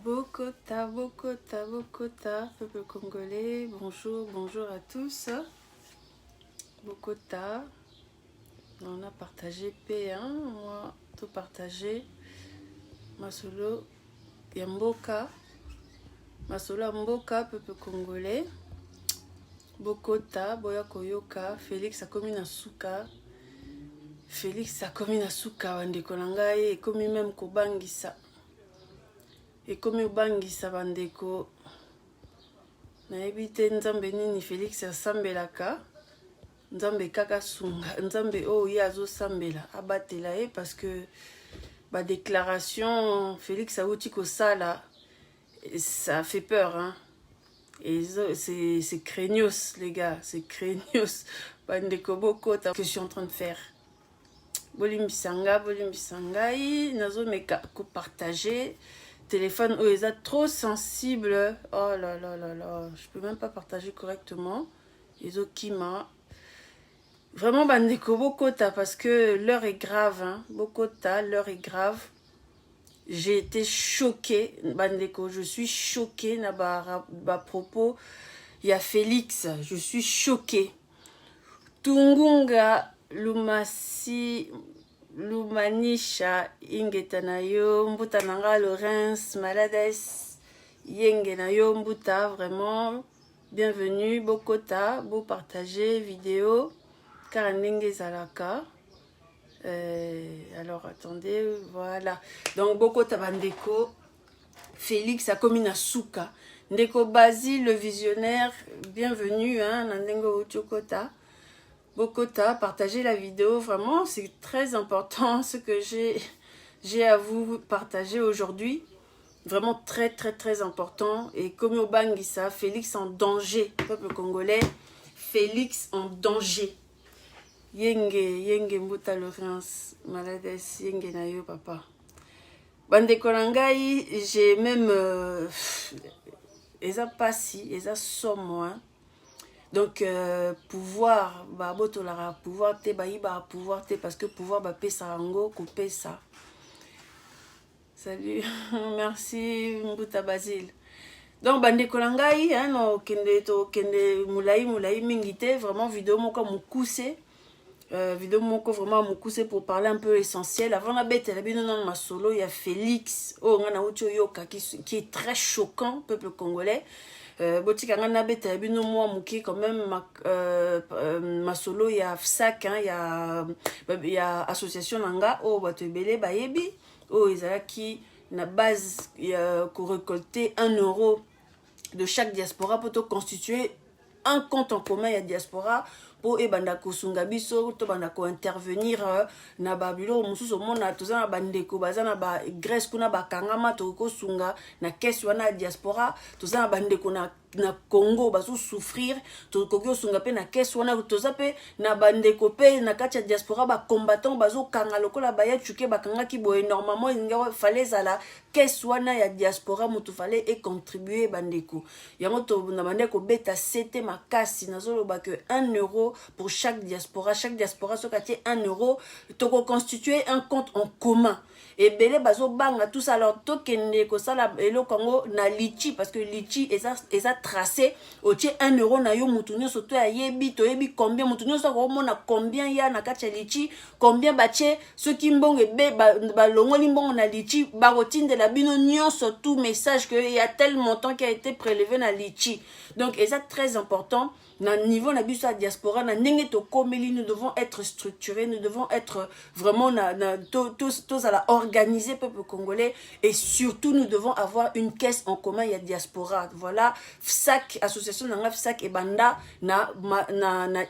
Bokota, Bokota, Bokota, peuple congolais, bonjour, bonjour à tous. Bokota, on a partagé P1, moi, tout partagé. Masolo, Yamboka, Masolo Mboka, peuple congolais. Bokota, Boya Koyoka, Félix a commis Nasuka. Félix a commis Nasuka, Wandeko Nangaye, et commis même Kobangisa. Et comme Bangisa Bandeko, naebite nzambe nini Félix asambelaka, nzambe kaka sunga, nzambe oyo azo sambela abatela parce que ba déclaration Félix auti ko sala, ça fait peur hein. Et c'est craignos les gars, c'est craignos. Bandeko Bokota que je suis en train de faire. Bolimbisanga, nazo meka ko partager. Téléphone où ils sont trop sensibles. Oh là là là là. Je peux même pas partager correctement. Ils ont kima. Vraiment, Bandeko Bokota, parce que l'heure est grave. Hein. Bokota, l'heure est grave. J'ai été choquée. Bandeko, je suis choquée. À propos, il y a Félix. Je suis choquée. Tungunga, Lumasi. Lumanisha Ingetanayo Mbuta Nanga Lorenz Malades Yengenayo Mbuta, vraiment bienvenue. Bokota, beau partager vidéo Karanenge Zalaka. Alors attendez, voilà. Donc Bokota Bandeko Félix a commis Nasuka Ndeko Basile le visionnaire, bienvenue hein, Nandengo Uchokota. Bokota, partagez la vidéo, vraiment c'est très important ce que j'ai à vous partager aujourd'hui, vraiment très très très important. Et comme au Bangissa, Félix en danger, peuple congolais, Félix en danger. Yenge Mbuta Laurence, malades, Yenge Nayo papa. Bandeko Nangai, j'ai même eza pasi, eza somo hein. Donc pouvoir ba botolara pouvoir te baïba pouvoir te parce que pouvoir ba pesa rango couper ça. Salut. Merci Mbuta Basile. Donc bandeko langai hein no kende to kende mulai mingite vraiment vidéo moko mukuse vidéo moko vraiment mukuse pour parler un peu essentiel avant la bête la bino non ma solo il y a Félix oh ngana ucho yoka qui est très choquant peuple congolais. Botika ngana beta bino moi muki quand même ma solo ya FSAC hein ya association nanga o bato ebele bayebi o ezalaki na base ko récolter 1 euro de chaque diaspora pour te constituer un compte en commun ya diaspora pour ebanda kosunga biso to banda ko intervenir na babilo mususu mona tozana bandeko bazana ba Grèce kuna bakangama to ko sunga na caisse wana diaspora tozana bandeko na Congo bazo souffrir to ko sunga pe na caisse wana tozape na bandeko pe na kati ya diaspora ba combattant bazo kanga lokola baya chuke bakanga ki boye normalement il fallait zala caisse wana ya diaspora mutu fallait et contribuer bandeko yango to na bandeko beta c'était makasi nazolo ba que 1 euro pour chaque diaspora so kati 1 euro to constituer un compte en commun et belé bazo banga tout ça alors to kende ko sala elo kongo na lichi parce que lichi eza tracé au tie 1 euro na yo mutu nyoso to ayebi to yebi combien mutu nyoso ko mona combien ya na kati lichi combien batie ceux qui mbongo be ba longoli mbongo na lichi ba rotinde la bino nyoso tout message que il y a tel montant qui a été prélevé na lichi donc c'est très important. Na niveau na biso diaspora na ndenge to komeli nous devons être structurés, nous devons être vraiment tous à la organiser peuple congolais et surtout nous devons avoir une caisse en commun il y a diaspora. Voilà FSAC association na FSAC et banda na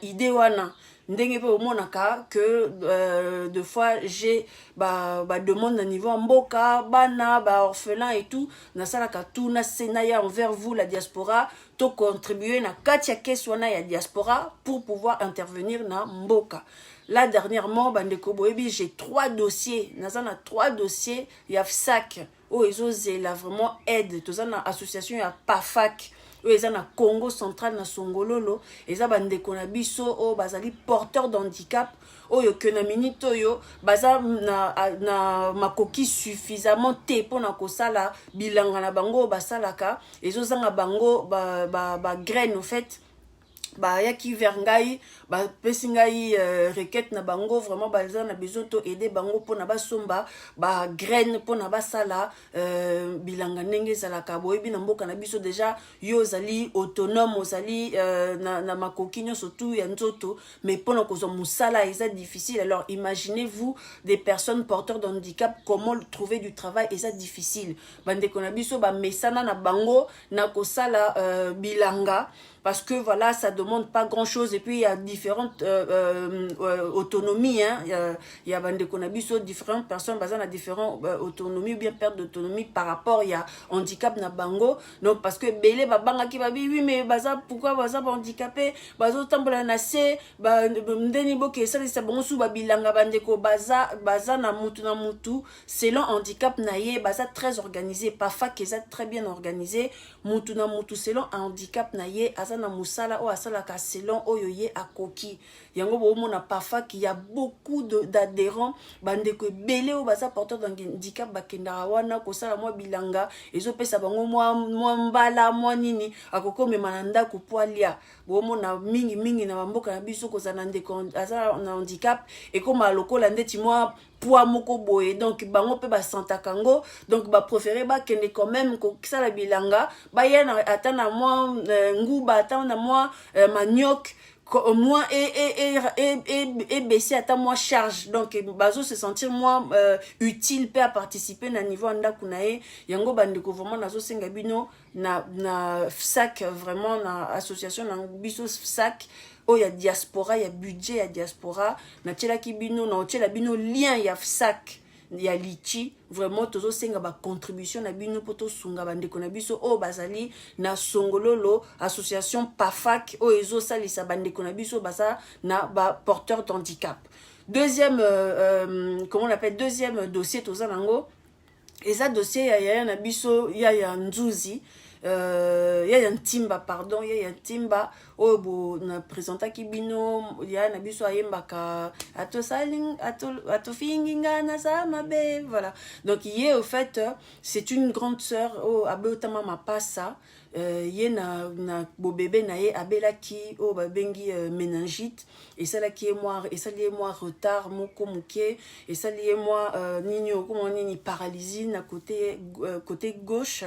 idée wana ndenge pe omonaka que deux fois j'ai demande na niveau mboka bana orphelin et tout na salaka tout na senaya envers vous la diaspora to contribuer na katia caisse wana ya diaspora pour pouvoir intervenir na mboka. Là dernièrement bandeko boyebi j'ai 3 dossiers nazana 3 dossiers ya FSAC oh ils osent la vraiment aide tozana association ya PAFAC eza na Congo central na Songololo eza bandeko na biso o bazali porteur d'handicap oyo ke na minute oyo baza na makoki suffisamment te pona kosala bilanga na bango basalaka ezozanga bango ba graine au fait bayaki vers ngai bapesi ngai requête na bango vraiment baza na besoin to aider bango mpona basomba bagraine mpona basala bilanga ndenge ezalaka boyebi na mboka na biso déjà yo ozali autonome ozali na makoki nyonso tu ya nzoto mais mpona kozwa mosala eza difficile. Alors imaginez-vous des personnes porteurs de handicap comment trouver du travail eza difficile. Bandeko na biso bamesana na bango na kosala bilanga parce que voilà, ça demande pas grand chose et puis il y a différentes autonomies, hein. Il y a bandeko na biso différentes personnes basant à différentes autonomies ou bien perte d'autonomie par rapport il y a handicap na bango. Donc parce que belé babanga ki babi oui mais baza pourquoi baza handicapé bazo tambola na se ba ndeni boke ça ça bango sou babilanga bandeko baza na mutu selon handicap na ye baza très organisé parfois qu'ils sont très bien organisé mutu na mutu selon handicap na ye na musala o asala ka selon oyo ye akoki yango bo mona parfois qu'il y a beaucoup d'adhérents bandeko belé o baza porteur d'handicap bakenda wana ko sala moi bilanga ezo pesa bango moi mbala moi nini akoko memana ndako poalia bo mona mingi na mboka na biso ko zana ndeko azala na handicap et comme lokola ndeti moi poids moko boye donc bango pe ba santa kango donc ba préférer ba kende quand même ko sala bilanga ba yena atana moi nguba atana moi manioc moi et baisser à ta moi charge donc bazo se sentir moins utile peut à participer na niveau anda kunae yango bandeko vraiment nazo senga bino na FSAC vraiment na association na biso FSAC oh ya diaspora ya budget ya diaspora na tela ki bino na tela bino lien ya FSAC ya lichi vraiment tozo senga ba contribution na bino poto sunga bandeko na biso o bazali na Songololo association PAFAC o ezo salisa bandeko na biso baza na ba porteur d'handicap. Deuxième comment on appelle deuxième dossier toza nango eza dossier ya na biso ya nzuzi ya ntimba pardon ya ntimba o bo na présenta ki bino ya na biso ayembaka ato saling ato finginga na sama be voilà donc yé au fait c'est une grande sœur o abotama mapasa ye na bo bébé na ye abelaki o babengi méningite et ça là qui est moi retard moko muke et ça lié moi nini comment nini paralysie na côté gauche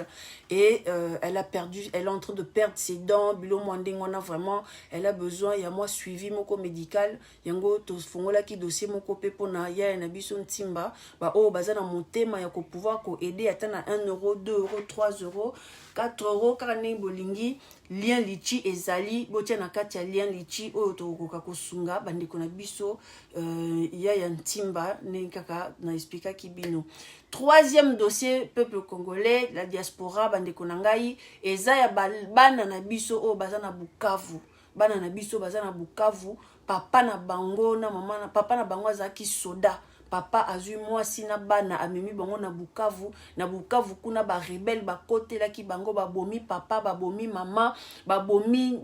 et elle est en train de perdre ses dents bilo mwandengwana vraiment elle a besoin il y a moi suivi moko médical yango to fongola ki dossier moko pepo na ya na biso ntimba ba o bazana motema ya ko pouvoir ko aider atana 1 euro 2 euros 3 euros 4 euros karane bolingi lien lichi ezali botia na kati ya lien lichi oyo tokoka kosunga bandeko na biso ya ntimba ne kaka na expliquer ki bino. Troisième dossier peuple congolais la diaspora bandeko na ngai eza ya bana na biso o bazana Bukavu bana na biso bazana Bukavu papa na bango na mama na papa na bango azaki soda papa azui mwasi na bana amemi bango na Bukavu kuna ba rebelle ba kotela ki bango ba bomi papa ba bomi mama ba bomi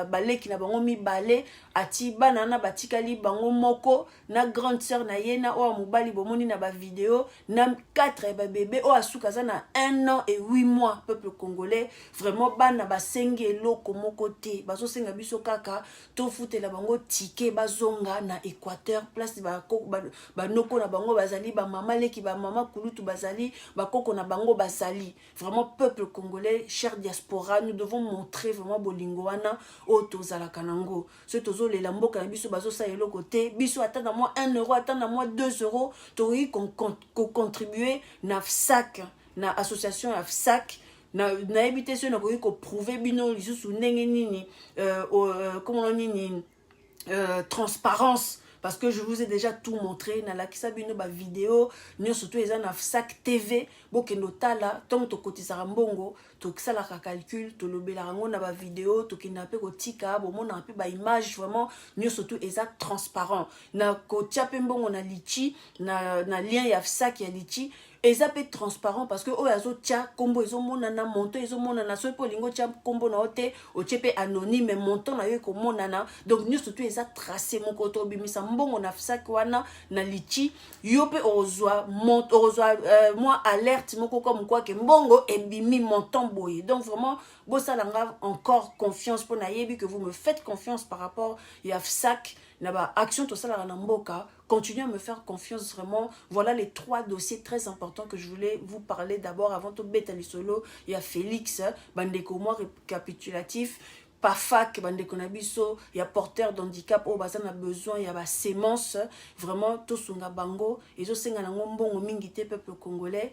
baleki na bango mibale ati bana na batikali bango moko na grande sœur na yena o mobali bomoni na ba vidéo na 4 ba bébé o asuka za na 1 an et 8 mois peuple congolais vraiment bana ba sengi eloko moko te bazo senga biso kaka to futela bango ticket bazonga na Équateur place ba noko na bango bazali ba mama leki ba mama kulutu bazali ba koko na bango bazali vraiment peuple congolais cher diaspora nous devons montrer vraiment bolingo wana o tozala kanango ce tozo le lamboka na biso bazo sa yelo côté biso atanda moi 1 euro atanda moi 2 euros tori contribuer na FSAC na association ya FSAC na éviter ce na ko prouver bino lisusu ndenge nini comment nini transparence. Parce que je vous ai déjà tout montré na la kisabino ba vidéo nyo surtout eza na FSAC TV bokendo tala tant to kotisa mbongo to kisala ka calcul to lobela rango na ba vidéo to kina pe ko tika bo mona pe ba image vraiment nyo surtout eza transparent na ko tia pe mbongo na lichi na lien ya FSAC ya lichi et ça peut être transparent parce que oh azo tia combo ezo monana monto ezo monana so po lingo tia combo na ote o chepe anonyme mais monto na yo ko monana donc nous surtout eza tracé mon koto bimisa mbongo na fsak wana na lichi yo pe ozwa monto ozwa moi alerte moko comme quoi que mbongo e bimi montant boye donc vraiment bo ça langa encore confiance pour na yebi que vous me faites confiance par rapport ya fsak na ba action to ça la na mboka. Continuez à me faire confiance vraiment. Voilà les 3 dossiers très importants que je voulais vous parler. D'abord, avant tout, Betali Solo, il y a Félix, bandeko moi récapitulatif, PAFAC, bandeko nabiso, il y a porteur d'handicap, oh bazan a besoin, il y a ba sémence, vraiment tout sunga bango, et zo senga na ngombongo mingite peuple congolais,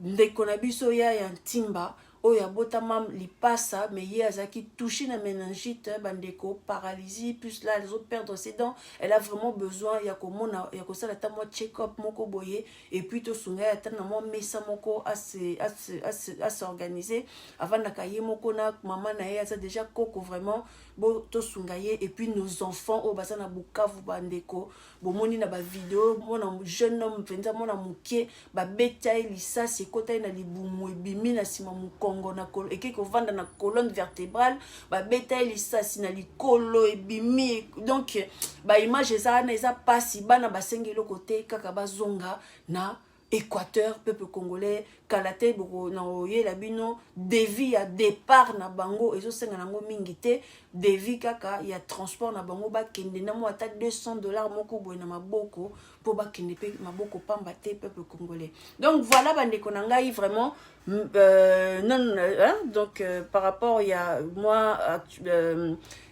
ndeko nabiso ya timba. Oya botamam li passa mais hier azaki touché na méningite bandeko paralysie plus là les autres perdre ses dents elle a vraiment besoin ya komona ya kosala ta moi check up moko boye et puis to sunga ya tana moi mesa moko à s'organiser avant na kaye moko na maman na ya déjà koko vraiment bo to sunga ye et puis nos enfants au basana Bukavu bandeko bomoni na ba vidéo mona jeune homme penza mona mukie ba betaille lisa c'est kota na libumu bimi na sima mukongo na kolo et ko vanda na colonne vertébrale ba betaille lisa sina likolo et bimi donc ba image ça na ça passe bana basengelo côté kaka bazonga na Équateur, peuple congolais, Kalate, Boko, na oye, la bino, devi à départ na bango, et zo senga nango mingite, devi kaka, y a transport na bango, ba kende na mo ata $200 moko boy na maboko, pour ba kende pe maboko pambate, peuple congolais. Donc voilà, bande konangai, vraiment, donc par rapport, il y a moi,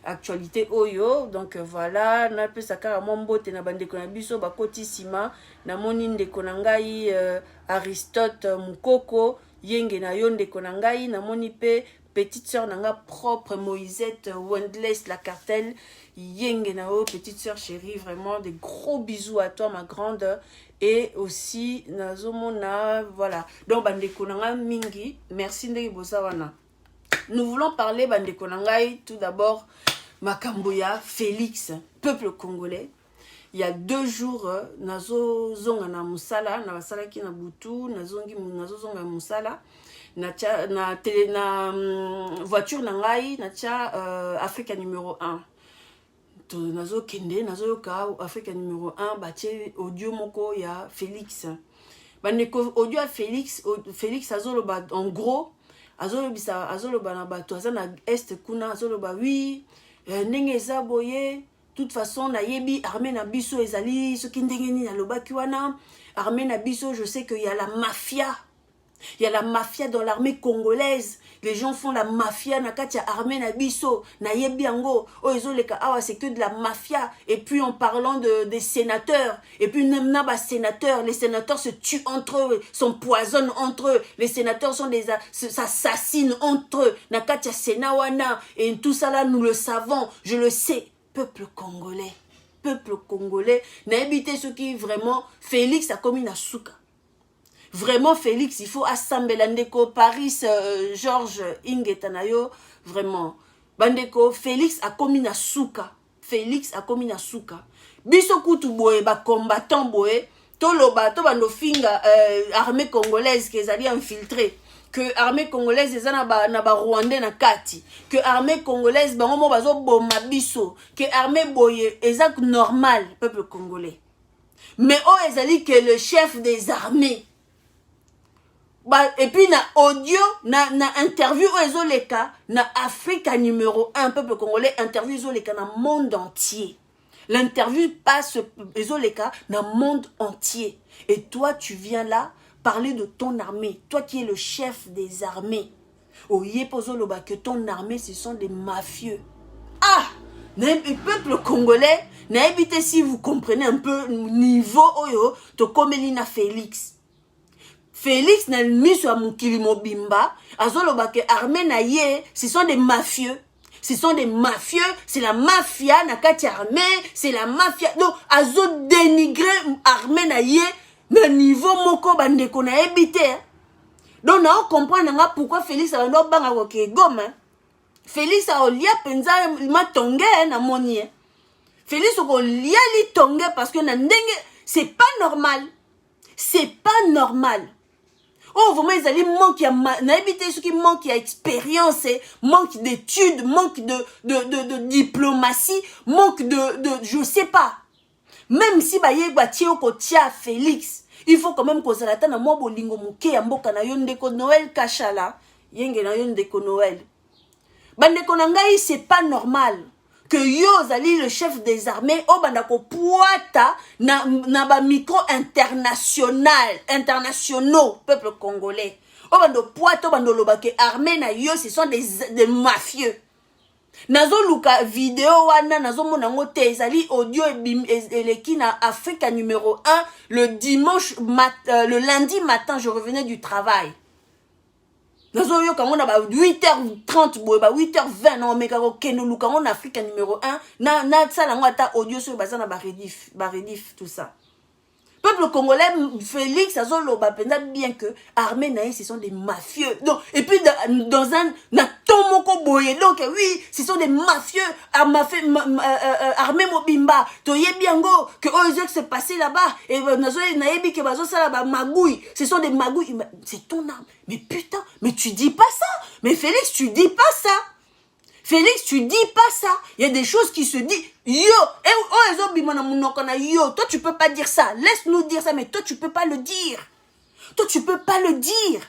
actualité oyo, donc voilà, na pe sakara mombote na bande konabiso, ba kotissima, na moni ndeko na ngai Aristote Mukoko yenge na yo ndeko na ngai na moni pe petite sœur na nga propre Moïsette Wendless la cartel yenge na yo petite sœur chérie vraiment des gros bisous à toi ma grande et aussi nazomona voilà donc bandeko na nga mingi merci ndeki bosawana. Nous voulons parler bandeko na ngai tout d'abord makambo ya Félix peuple congolais. Il y a 2 jours, nazo zonga na musala, na basala ki na butu, nazo zonga musala, na voiture na ngai, na tia Africa numéro 1. Nazo kende, nazo yoka Africa numéro 1, batie audio moko ya Félix. Baneko audio ya Félix, Félix azoloba en gros, azoloba na bato, azana est kuna, azoloba oui, ndenge eza boye. De toute façon, na yebi armée na biso ezali ce qui ndengeni na lobaki wana armée na biso je sais qu'il y a la mafia. Il y a la mafia dans l'armée congolaise. Les gens font la mafia na katia armée na biso na yebi ango o ezoleka awa c'est que de la mafia et puis en parlant des sénateurs et puis na ba sénateurs les sénateurs se tuent entre eux, s'empoisonnent entre eux. Les sénateurs sont des s'assassinent entre eux na katia senawana et tout ça là nous le savons, je le sais. Peuple congolais, n'a habité ce qui vraiment Félix a commis na souka. Vraiment Félix, il faut assembler l'andeko Paris Georges Ingetanayo vraiment. Bandeko Félix a commis na souka. Félix a commis na souka. Biso kutu boye ba combattant boye, to loba to bando finga armée congolaise qui est infiltrée. Que armée congolaise eza na ba rwandais na kati que armée congolaise bango mo bazo boma biso que armée boye eza normal peuple congolais mais oh ezali que le chef des armées et puis na audio na interview ezoleka na Africa numéro 1 peuple congolais interview ezoleka na monde entier. L'interview passe ezoleka na monde entier et toi tu viens là parler de ton armée, toi qui es le chef des armées. Oye pozoloba que ton armée ce sont des mafieux. Ah, le peuple congolais, n'habitez si vous comprenez un peu niveau oyo to komelina Félix. Félix n'a mis sur mukili mobimba, azoloba que armée na ye, ce sont des mafieux. Ce sont des mafieux, c'est la mafia na kati armée, c'est la mafia. Donc azo dénigrer armée na ye. Na niveau moko bandeko na ebité. Donc na comprendre nga pourquoi Félix a no banga ko ke goma. Félix a olia penza ma tongue na moni. Félix ko lia li tongue parce que na ndenge c'est pas normal. C'est pas normal. Oh, vraiment, ils allaient manquer, ce qui manque d'expérience, manque d'études, manque de diplomatie, manque je sais pas. Même si tia Félix, il faut quand même qu'on s'arrête à moi bolingo muke ya mboka na yo ndeko Noël Kachala, yenge na yo ndeko Noël. Bandeko na ngai, c'est pas normal que yo zali le chef des armées o bandako puata na ba micro internationaux peuple congolais. O bando puata o bando lobake armée na yo ce sont des mafieux. Nazo luka vidéo wana nazo mona ngote ezali audio eleki na Africa numéro 1 le le lundi matin je revenais du travail. Nazo yo kango na ba 8h30 boye ba 8h20 na omeka ko keno luka en Africa numéro 1 na sala ngata audio sur bazana ba rediff tout ça. Peuple congolais, Félix Azoloba pensa bien que armée naïe ce sont des mafieux. Donc, et puis dans un tomoko boye. Donc oui, ce sont des mafieux armée mobimba. Toye biango que eux se passé là-bas et naïbi que bazo ça là-bas magouille. Ce sont des magouilles. C'est ton arme. Mais putain, mais tu dis pas ça. Mais Félix, tu dis pas ça. Félix, tu dis pas ça. Il y a des choses qui se disent. Yo, toi tu peux pas dire ça. Laisse-nous dire ça, mais toi tu peux pas le dire. Toi tu peux pas le dire.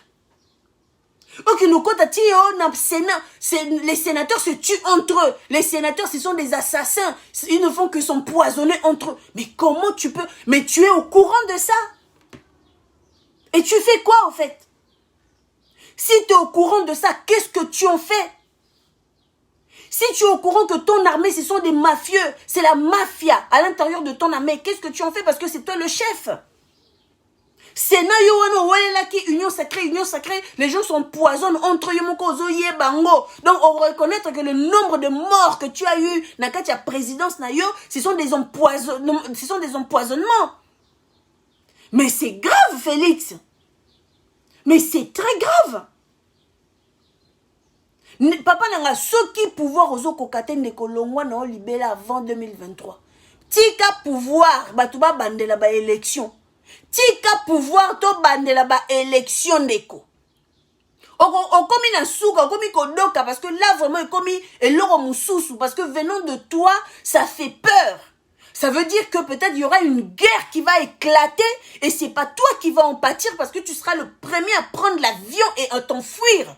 Ok, nous quand les sénateurs se tuent entre eux. Les sénateurs, ce sont des assassins. Ils ne font que s'empoisonner entre eux. Mais comment tu peux? Mais tu es au courant de ça. Et tu fais quoi en fait? Si tu es au courant de ça, qu'est-ce que tu en fais? Si tu es au courant que ton armée, ce sont des mafieux, c'est la mafia à l'intérieur de ton armée, qu'est-ce que tu en fais? Parce que c'est toi le chef. Sénat, union sacrée, les gens s'empoisonnent entre eux, bango. Donc on va reconnaître que le nombre de morts que tu as eu, Nakatia présidence Nayo, ce sont des empoisonnements. Mais c'est grave, Félix. Mais c'est très grave. Papa nanga soki pouvoir ozo kokate ndeko longwa na libela avant 2023. Tika pouvoir batuba bandela ba élection. Tika pouvoir to bandela ba élection ndeko. Okomi na souka, okomi kodoka parce que là vraiment okomi eloko mususu parce que venant de toi, ça fait peur. Ça veut dire que peut-être il y aura une guerre qui va éclater et c'est pas toi qui vas en pâtir parce que tu seras le premier à prendre l'avion et à t'enfuir.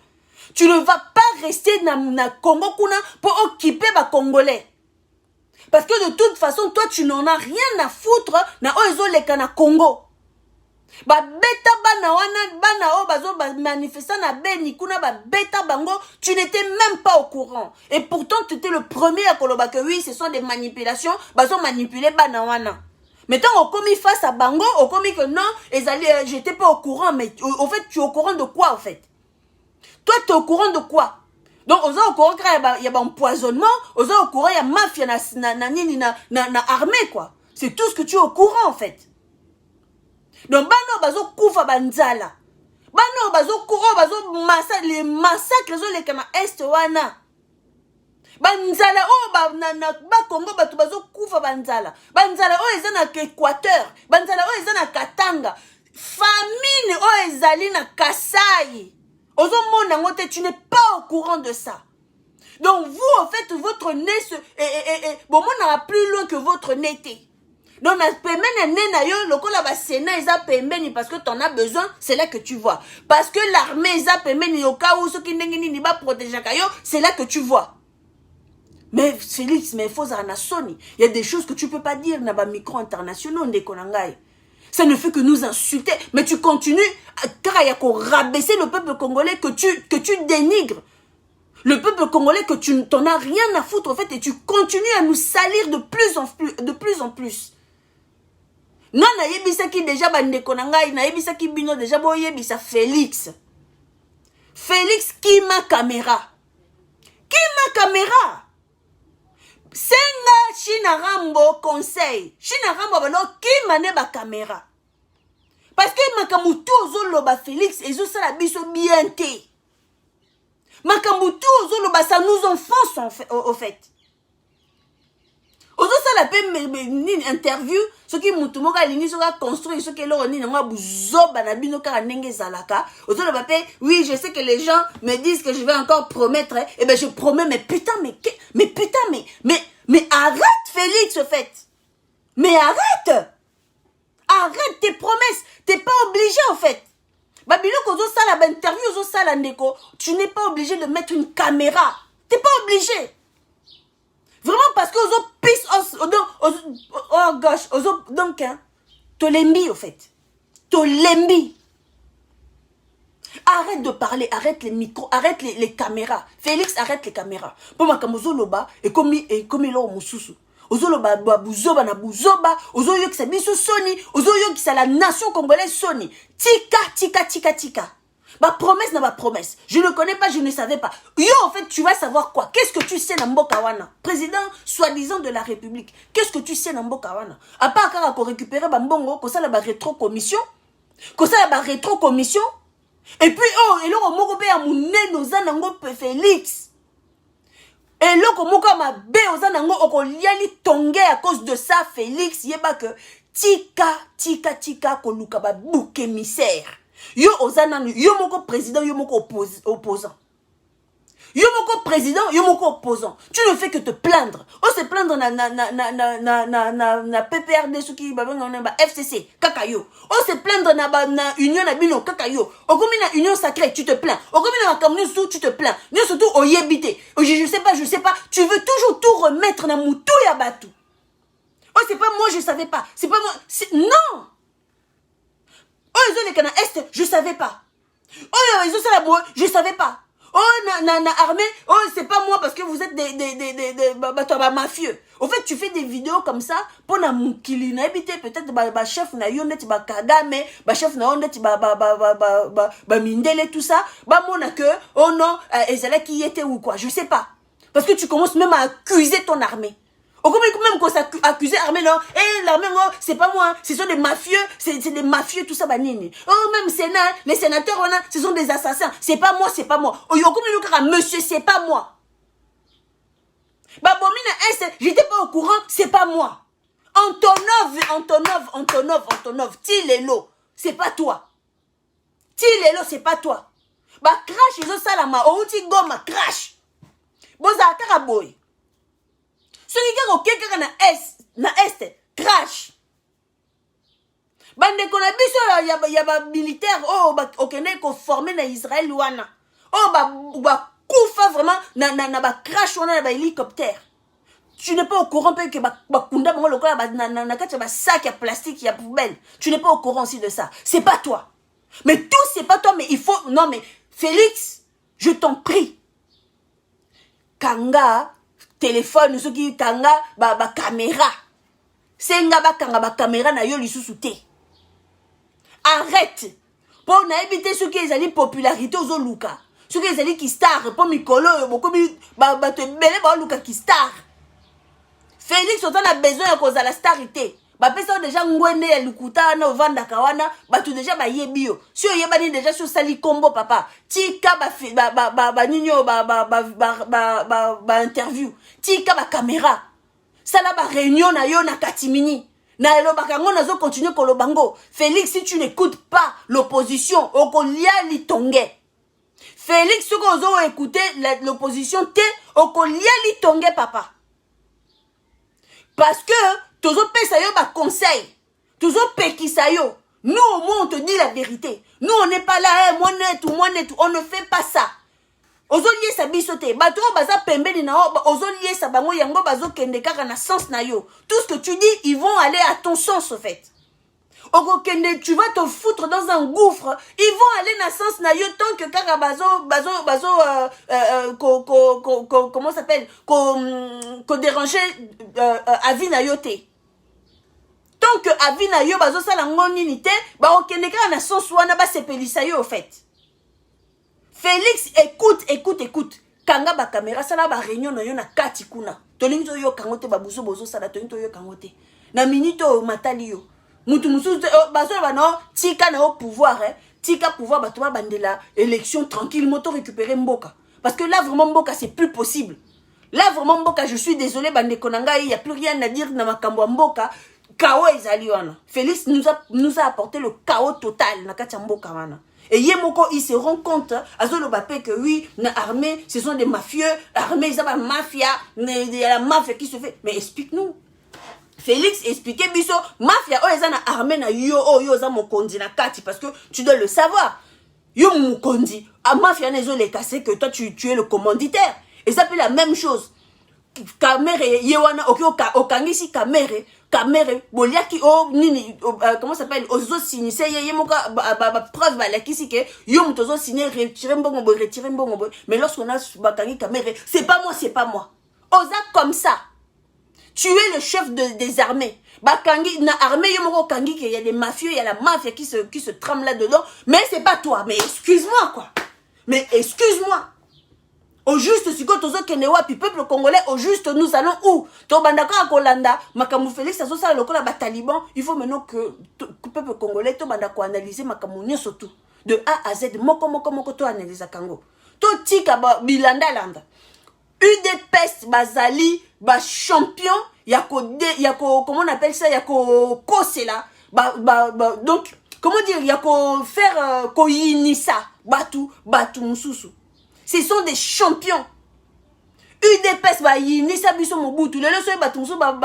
Tu ne vas pas rester na Congo kuna pour occuper les Congolais. Parce que de toute façon, toi, tu n'en as rien à foutre na oezoleka na Congo. Ba beta bana wana bana o bazo manifestant na beni kuna ba beta bango, tu n'étais même pas au courant. Et pourtant, tu étais le premier à koloba que oui, ce sont des manipulations, bazo manipuler bana wana. Maintenant, au commis face à bango, au commis que non, j'étais pas au courant, mais au fait, tu es au courant de quoi, en fait? Toi, tu es au courant de quoi? Donc, on est au courant qu'il y a un empoisonnement, on est au courant qu'il y a mafia na armée, quoi. C'est tout ce que tu es au courant, en fait. Donc, bano bazo koufa banzala. Bano bazo kouro bazo les massacres les kana est wana. Banzala oh ba Congo batu bazo koufa banzala. Banzala oh ezana na Équateur. Banzala oh ezana na Katanga. Famine oh ezali na Kasai. Tu n'es pas au courant de ça. Donc vous, en fait, votre nez bon, moi, n'a plus loin que votre nez était. Donc, parce que tu en as besoin, c'est là que tu vois. Parce que l'armée, au cas où ceux qui ne pas protéger, c'est là que tu vois. Mais Félix, mais il faut Sony. Il y a des choses que tu ne peux pas dire dans les micro internationaux. Ça ne fait que nous insulter. Mais tu continues car il y a qu'on rabaisser le peuple congolais que tu dénigres. Le peuple congolais que tu n'en as rien à foutre en fait et tu continues à nous salir de plus en plus. Non, na yebisa ki déjà bandeko na ngai, na yebisa ki bino déjà bo yebisa Félix. Félix qui ma caméra. Qui ma caméra? Senga China Rambo conseil. China Rambo balo qui mane ba caméra. Parce que makamutu ozoloba Félix ezo sala biso bien té. Makamutu ozoloba ça nous enfonce au fait. Ozo ça la peine une interview ce qui mutumoka lini soka construire ce que l'on ni nga buzoba na bino kara nenge zalaka. Ozo le papier oui je sais que les gens me disent que je vais encore promettre et ben je promets mais putain mais arrête Félix au fait. Mais arrête tes promesses, t'es pas obligé en fait. Babilo kozo ça la interview ozo ça la ndeko, tu n'es pas obligé de mettre une caméra. T'es pas obligé. Vraiment parce que ozo pisse oh gosh, ozo donc hein, tolembi au fait. Tolembi. Arrête de parler, arrête les micros, arrête les caméras. Félix, arrête les caméras. Pour ma kamozo loba et comme lo mususu. Ozo loba buzoba na buzoba, ozo yo ki biso soni, ozo yo ki la nation congolaise soni. Tika. Ma promesse n'a pas promesse. Je ne connais pas, je ne savais pas. Yo, en fait, tu vas savoir quoi? Qu'est-ce que tu sais Namboka wana? Président, soi-disant de la République. Qu'est-ce que tu sais Namboka wana? À part qu'on récupérer Bambongo, qu'on ça la rétro-commission. Et puis, oh, et là, on m'a coupé à mon nez, nos anango Félix. Et là, on m'a bé aux anango, on liali tongue à cause de ça, Félix. Yeba que tika, koluka ba bouc émissaire. Yo ozana yo moko président yo moko opposant. Yo moko président yo moko opposant. Tu ne fais que te plaindre. On se plaindre na PPRD ce qui ba FCC kakayo. On se plaindre na union na bino kakayo. Okomi na union sacrée tu te plains. Okomi na communauté tu te plains. Ni surtout oyebité. Je sais pas, tu veux toujours tout remettre na mutu ya batu. Oh c'est pas moi je savais pas. C'est pas moi non. Oh, ils ont les canards Est, je savais pas. Oh, ils ont ça là-bas, je savais pas. Oh, na armée, oh, c'est pas moi parce que vous êtes des mafieux. Au fait, tu fais des vidéos comme ça pour na mukili na habité peut-être ba chef na yonet ba Kagame, ba chef na yonet ba Mindele tout ça. Ba mona que oh non, ezala qui était ou quoi, je sais pas. Parce que tu commences même à accuser ton armée. Au même qu'on s'accuse l'armée, non. Eh, l'armée, non, c'est pas moi. Ce sont des mafieux. C'est des mafieux, tout ça, banini. Oh, même Sénat, les sénateurs, ce sont des assassins. C'est pas moi. Oh, monsieur, c'est pas moi. Babomina Est, j'étais pas au courant, c'est pas moi. Antonov, Tilelo, c'est pas toi. C'est pas toi. Bah, crash, ils ont ça la main. Oh, ti goma, crash. Boza, karaboy. Celui qui na est crash. Bande ko na biso ya ba militaire oh okende ko former na Israël wana. Oh ba kufa vraiment na ba crash wana na ba hélicoptère. Tu n'es pas au courant que ba kunda bango lokola na kati ba sac ya plastique ya poubelle. Tu n'es pas au courant aussi de ça. C'est pas toi. Mais tout c'est pas toi mais il faut non mais Félix, je t'en prie. Kanga téléphone ceux qui kanga ba caméra senga ba kanga ba caméra na yo lisusu te arrête pour na éviter ceux qui ezali popularité aux luka ceux qui ezali ki star pour mikolo beaucoup ba te belé ba luka ki star Félix on a besoin à cause de la starité ba pesa déjà ngwende ya lukuta na vanda kawana ba tu déjà ba yebio si o yebani déjà sur sali combo papa tika ba ninyo ba interview tika ba caméra sala ba réunion na yo na katimini na lo bakango na zo continuer ko lo bango Félix si tu n'écoutes pas l'opposition okolia li tongue Félix ce qu'on zo écouter l'opposition te okolia li tongue papa parce que toujours pesa yo ba conseil toujours pekisa yo nous au moins on te dit la vérité nous on n'est pas là moi net on ne fait pas ça ozo liesa biso te bato baza pembeni na ozo liesa bango yango bazo kende kaka na sens na yo tout ce que tu dis ils vont aller à ton sens au fait oko kende tu vas te foutre dans un gouffre ils vont aller na sens na yo tant que kaka bazo comment ça s'appelle ko déranger avis na yo te tant que avis na yo bazo sala ngoni ni te ba okende kaka na sens wana ba sepelisa yo au fait Félix, écoute. Kanga ba caméra sala ba réunion na yo na kati kuna. Tolinzo yo kangote ba buso bozo sala tolinzo yo kangote. Na minito matali yo. Mutu musu bazo ba no tika na au pouvoir Tika pouvoir ba to ba bandela élection tranquille moto récupérer Mboka. Parce que là vraiment Mboka c'est plus possible. Là, vraiment, Mboka, je suis désolé, Bande Konanga, il n'y a plus rien à dire dans ma kambo Mboka. Chaos Ezaliwana. Félix nous a apporté le chaos total. Nakatia Mboka, wana. Et Yemoko, il se rend compte, Azolo Bapé, que oui, l'armée, ce sont des mafieux, l'armée, ils ont la mafia, il y a la mafia qui se fait. Mais explique-nous. Félix expliquait, biso, mafia, oh, ils ont l'armée, na yo, oh, yo, za mokondi na kati, parce que tu dois le savoir. Yo, mokondi, a mafia, nezo les cassé, que toi, tu es le commanditaire. Et ça fait la même chose. Kamere, yewana, okangisi kamere, boliaki, oh, nini, comment ça s'appelle, ozo signé, c'est yemoka, preuve, balakisi ke, yom tozo signé, retirer mbongo, mais lorsqu'on a bakangi kamere, c'est pas moi. Oza comme ça. Tu es le chef des armées. Bakangi, na armée, yomoko kangi, qu'il y a des mafieux, il y a la mafia qui se trame là-dedans, mais c'est pas toi. Mais excuse-moi, quoi. Mais excuse-moi. Au juste, si quand tozo kenewa, puis peuple congolais, au juste, nous allons où? To bandaka a Kolanda, Makamou Félix, ça ça le la taliban. Il faut maintenant que le peuple congolais, to bandako analyser Makamou surtout. De A à Z, moko to analyse Kango. To tika bilanda landa. UDPS bazali, ba champion, yako, comment on appelle ça, yako kosela, donc, comment dire, yako faire, ko yinisa, batu mususu. Ce sont des champions. UDPS ba yinisa biso Mobutu. Lelo so batu mususu ba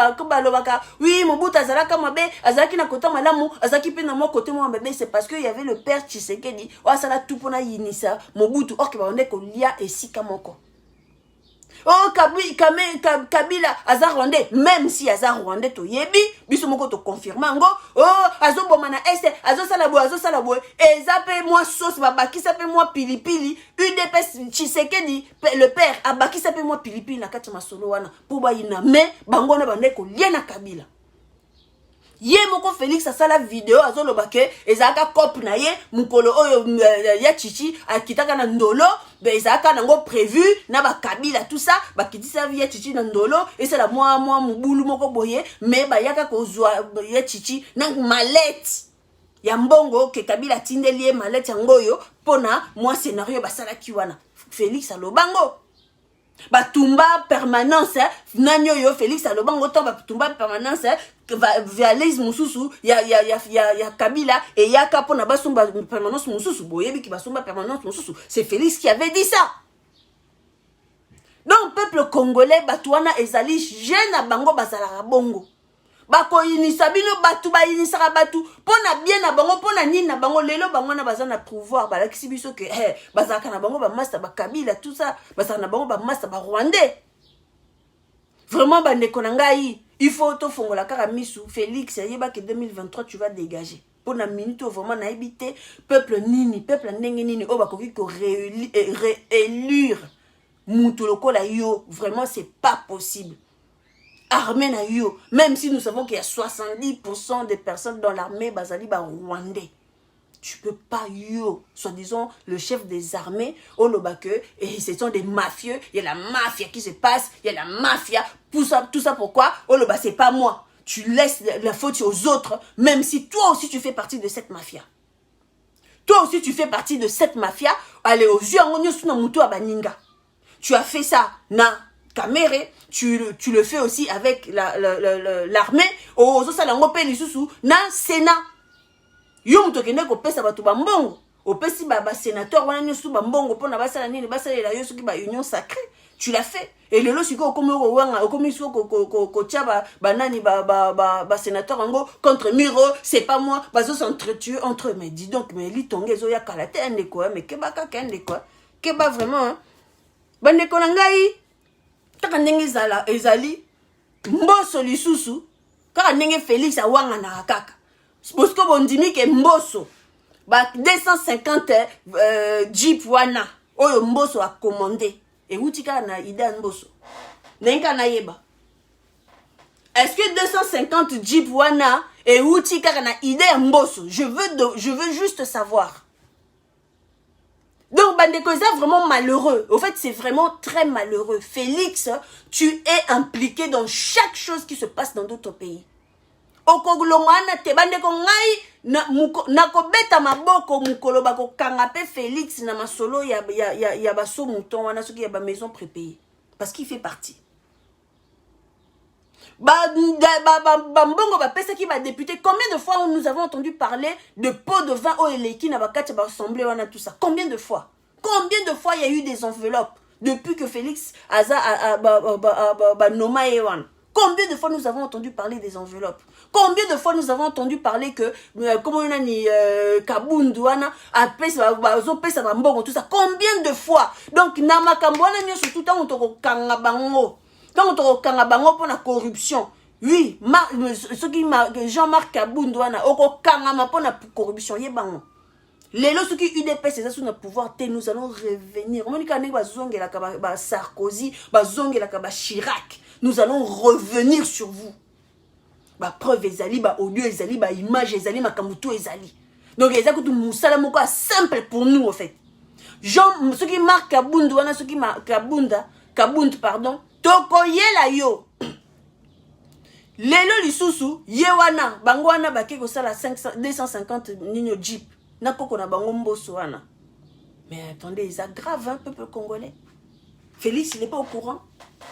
oui, Mobutu azalaka mabe, azalaki na kota malamu, azalaki pe na mo côté mo mabe, c'est parce que il y avait le père Tshisekedi, o asala tout pona yinisa Mobutu, or ke ba onde ko lia esika moko. Oh, Kabila, Azar Rwandais, même si Azar Rwandais, to yebi, bisomoko to confirmango, oh, Azo Bomana Este, Azo Salabo, et zappe moi sauce, babaki sape moi pilipili, UDPS Tshisekedi, le père, abaki sape moi pilipili, na kati masolo wana, pour bayina, mais, bangona bandeko, liena Kabila. Ye moko Félix a sa la vidéo azolo bake ezaka cop na ye mukolo oyo ya chichi akitaka na ndolo be ezaka nango prévu na ba Kabila tout ça ba kitisa ya chichi na ndolo et c'est la moi mubulu moko boye mais ba yaka kozwa ya chichi na malette ya mbongo ke Kabila tindeli malette yangoyo pona moi scénario basala kiwana Félix alobango batumba permanence nanyo yo Félix alobango to batumba permanence vialise mususu ya Kabila et yaka pona basumba permanence mususu boyebi ki basumba permanence mususu c'est Félix qui avait dit ça. Donc peuple congolais batouana ezali jeune bango bazala bongo bako inisa bino batu ba inisa batu pona bien na bango pona nini na bango lelo bango na bazana pouvoir balakisi biso ke bazaka na bango ba master ba Kabila tout ça bazaka na bango ba master ba Rwandais. Vraiment bande konangai il faut to fongola kaka misu Félix yeba que 2023 tu vas dégager. Pona minute vraiment na habité peuple nini peuple ndenge nini o bakoki ko réélire mutu lokola yo vraiment c'est pas possible. Armée na yo, même si nous savons qu'il y a 70% des personnes dans l'armée bazali ba rwandais. Tu peux pas yo, soi-disant le chef des armées, Olobake, et ce sont des mafieux, il y a la mafia qui se passe, il y a la mafia, tout ça pourquoi Oloba c'est pas moi. Tu laisses la faute aux autres, même si toi aussi tu fais partie de cette mafia. Toi aussi tu fais partie de cette mafia, allez aux yeux en suna mutu abaninga. Tu as fait ça na Kamere, tu le fais aussi avec l'armée. Ozo salango pe lisusu na Sénat. Yo mutokende ko pesa batu ba mbongo. Opesi ba sénateur wana nyosu ba mbongo pona basala nini basala la yo soki ba union sacrée. Tu l'as fait. Et le lo siko okomi ko wanga okomi siko ko tia ba nani ba sénateur ngo contre Miro, c'est pas moi. Bazo s'entretuer entre eux. Mais dis donc mais li tonge zo ya kalate ande quoi mais keba ka kende quoi. Keba vraiment hein. Bande konangai kaka ndenge ezali mboso lisusu kaka ndenge Félix awanga na kaka parce que bondimi ke mboso ba 250 jeep wana oyo mboso a commandé et uti kaka na ida mboso nenga na yeba est-ce que 250 jeep wana et uti kaka na ida mboso je veux juste savoir. Donc, Bandeko, c'est vraiment malheureux. Au fait, c'est vraiment très malheureux. Félix, tu es impliqué dans chaque chose qui se passe dans d'autres pays. Okogolongana te Bandeko ngai na kobeta maboko mukolo bako kangape Félix na masolo ya baso mouton wana soki ya ba maison prépayée. parce qu'il fait partie. Mbongo pesa qui va député. Combien de fois nous avons entendu parler de pots de vin au Eleki na bakati ba assemblée wana tout ça? Combien de fois? Combien de fois il y a eu des enveloppes depuis que Félix Aza Noma Ewan? Combien de fois nous avons entendu parler des enveloppes? Combien de fois nous avons entendu parler que comment on a ni Kabunduana a pesa ba mbongo tout ça? Combien de fois? Donc na makambo wana nyo surtout tant on to kanga bango. Donc, on a pour la corruption. Oui, ce qui Jean-Marc Kabundouana, on a pour la corruption. Les lots qui UDP, c'est ça sur notre pouvoir, nous allons revenir. On dit Sarkozy, Chirac. Nous allons revenir sur vous. Preuve ezali, audio ezali, image ezali, makamoutou ezali. Donc, les actes de simple pour nous, en fait. Ce qui marque Kabundouana, ce qui marque Kabund, pardon. Toko yela yo. Lelo lisusu yewana bangwana bake ko sala 250 nino jeep. Na koko na bango mboso wana. Mais attendez, c'est grave hein, peuple congolais. Félix, il n'est pas au courant.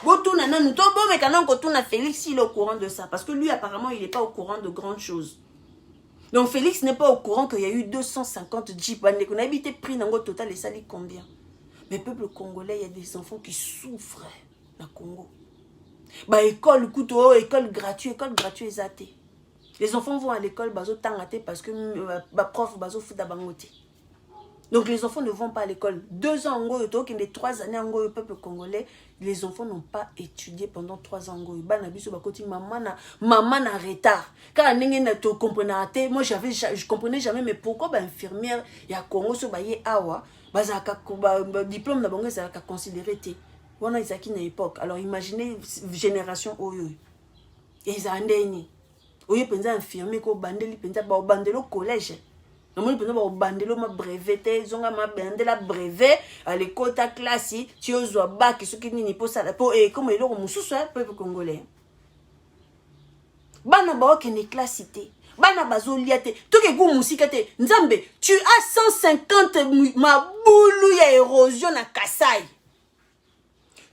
Botuna nanou to bo mekana ko tuna Félix il est au courant de ça parce que lui apparemment il n'est pas au courant de grandes choses. Donc Félix n'est pas au courant qu'il y a eu 250 jeeps. On a habité pris dans le total et ça dit combien? Mais peuple congolais, il y a des enfants qui souffrent. Congo. École gratuite exaté. Les enfants vont à l'école bazo tangaté parce que prof bazo futa bangote. Donc les enfants ne vont pas à l'école. 2 ans en Angoyo, 3 années en Angoyo, peuple congolais, les enfants n'ont pas étudié pendant 3 ans en Angoyo. Maman na retard. Car moi je comprenais jamais mais pourquoi infirmière ya Congo so baye awa diplôme na bango ça ka considéré té. On a Isaki na époque. Alors imaginez génération oyo. Et andeni. Oyo penza infirmier ko bandeli penza ba bandelo collège. Namoni penza ba bandelo ma brevet zonga ma bandela brevet à l'école ta classe ti ozwa bac ce qui ni posa la po et comme eloko mususu peuple congolais. Bana ba okene classe té. Bana bazo liate. Toke go musika té. Nzambe, tu as 150 maboulou ya érosion na Kasai.